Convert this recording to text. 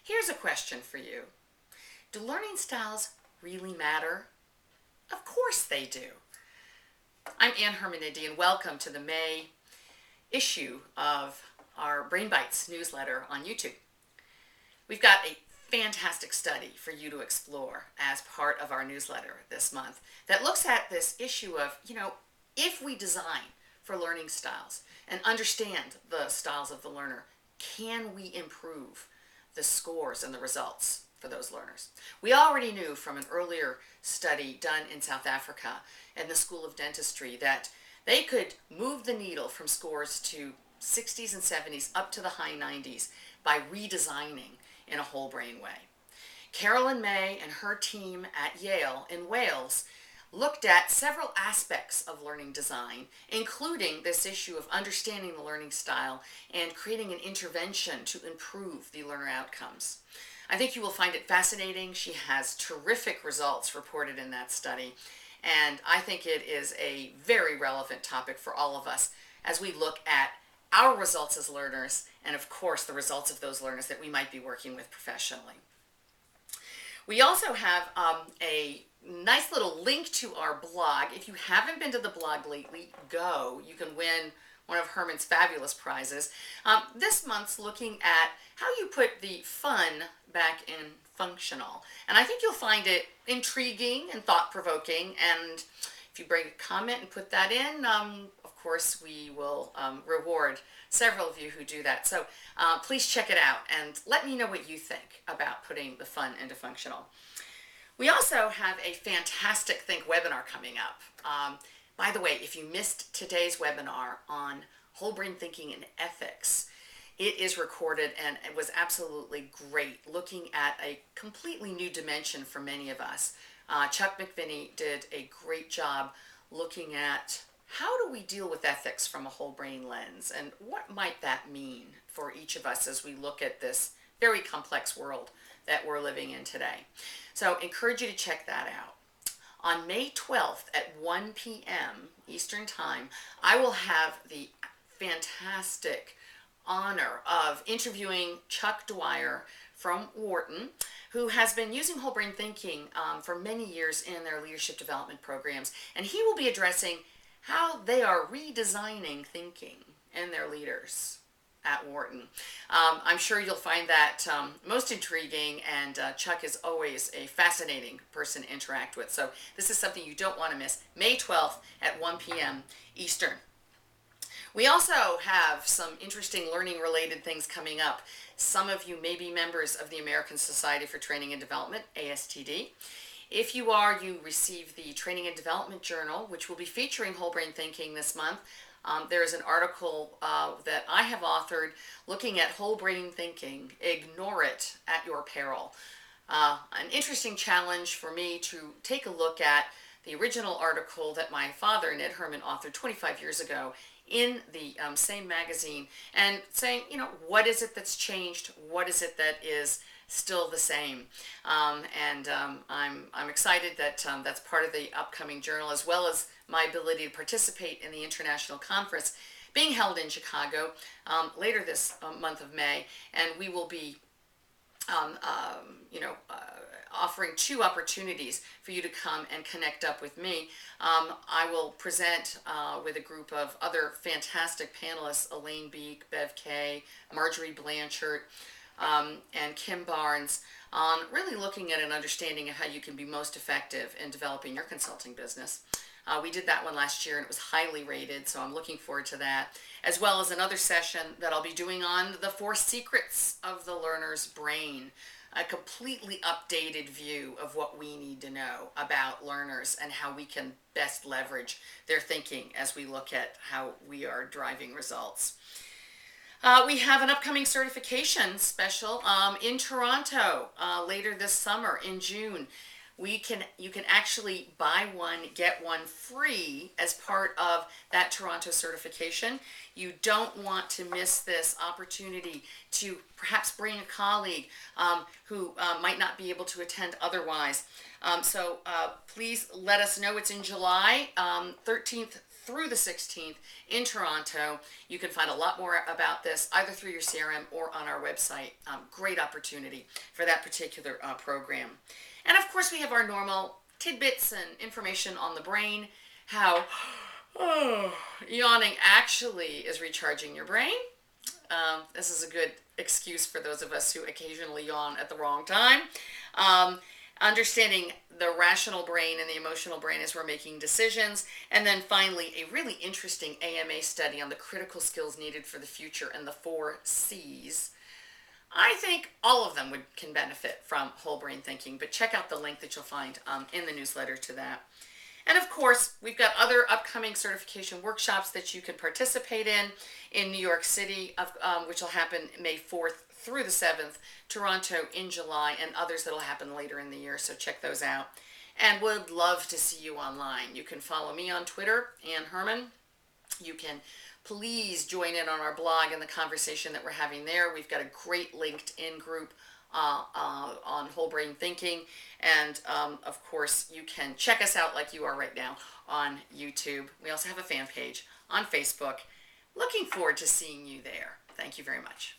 Here's a question for you. Do learning styles really matter? Of course they do. I'm Ann Hermanidi, and welcome to the May issue of our Brain Bites newsletter on YouTube. We've got a fantastic study for you to explore as part of our newsletter this month that looks at this issue of, if we design for learning styles and understand the styles of the learner, can we improve the scores and the results for those learners? We already knew from an earlier study done in South Africa and the School of Dentistry that they could move the needle from scores to 60s and 70s up to the high 90s by redesigning in a whole brain way. Carolyn May and her team at Yale in Wales looked at several aspects of learning design, including this issue of understanding the learning style and creating an intervention to improve the learner outcomes. I think you will find it fascinating. She has terrific results reported in that study, and I think it is a very relevant topic for all of us as we look at our results as learners and, of course, the results of those learners that we might be working with professionally. We also have a nice little link to our blog. If you haven't been to the blog lately, go. You can win one of Herman's fabulous prizes. This month's looking at how you put the fun back in functional. And I think you'll find it intriguing and thought-provoking. And if you bring a comment and put that in, of course, we will reward several of you who do that. So please check it out and let me know what you think about putting the fun into functional. We also have a fantastic Think webinar coming up. By the way, if you missed today's webinar on whole brain thinking and ethics, it is recorded and it was absolutely great, looking at a completely new dimension for many of us. Chuck McVinney did a great job looking at how do we deal with ethics from a whole brain lens, and what might that mean for each of us as we look at this very complex world that we're living in today. So encourage you to check that out. On May 12th at 1 p.m. Eastern Time, I will have the fantastic honor of interviewing Chuck Dwyer from Wharton, who has been using whole brain thinking for many years in their leadership development programs. And he will be addressing how they are redesigning thinking in their leaders at Wharton. I'm sure you'll find that most intriguing, and Chuck is always a fascinating person to interact with. So this is something you don't want to miss. May 12th at 1 p.m. Eastern. We also have some interesting learning-related things coming up. Some of you may be members of the American Society for Training and Development, ASTD. If you are, you receive the Training and Development Journal, which will be featuring whole brain thinking this month. There is an article that I have authored looking at whole brain thinking. Ignore it at your peril. An interesting challenge for me to take a look at the original article that my father, Ned Herman, authored 25 years ago in the same magazine, and saying, what is it that's changed? What is it that is still the same? I'm excited that that's part of the upcoming journal, as well as my ability to participate in the international conference being held in Chicago later this month of May, and we will be offering two opportunities for you to come and connect up with me. I will present with a group of other fantastic panelists, Elaine Beek, Bev Kay, Marjorie Blanchard, and Kim Barnes, on really looking at an understanding of how you can be most effective in developing your consulting business. We did that one last year and it was highly rated, so I'm looking forward to that, as well as another session that I'll be doing on the 4 secrets of the learner's brain, a completely updated view of what we need to know about learners and how we can best leverage their thinking as we look at how we are driving results. We have an upcoming certification special in Toronto later this summer in June. You can actually buy one, get one free as part of that Toronto certification. You don't want to miss this opportunity to perhaps bring a colleague who might not be able to attend otherwise. So please let us know. It's in July 13th through the 16th in Toronto. You can find a lot more about this either through your CRM or on our website. Great opportunity for that particular program. And of course, we have our normal tidbits and information on the brain, how yawning actually is recharging your brain. This is a good excuse for those of us who occasionally yawn at the wrong time. Understanding the rational brain and the emotional brain as we're making decisions. And then finally, a really interesting AMA study on the critical skills needed for the future and the 4 C's. I think all of them can benefit from whole brain thinking, but check out the link that you'll find in the newsletter to that. And of course, we've got other upcoming certification workshops that you can participate in New York City, which will happen May 4th through the 7th, Toronto in July, and others that will happen later in the year, so check those out. And would love to see you online. You can follow me on Twitter, Ann Herman. You can please join in on our blog and the conversation that we're having there. We've got a great LinkedIn group on whole brain thinking, and of course you can check us out like you are right now on YouTube. We also have a fan page on Facebook. Looking forward to seeing you there. Thank you very much.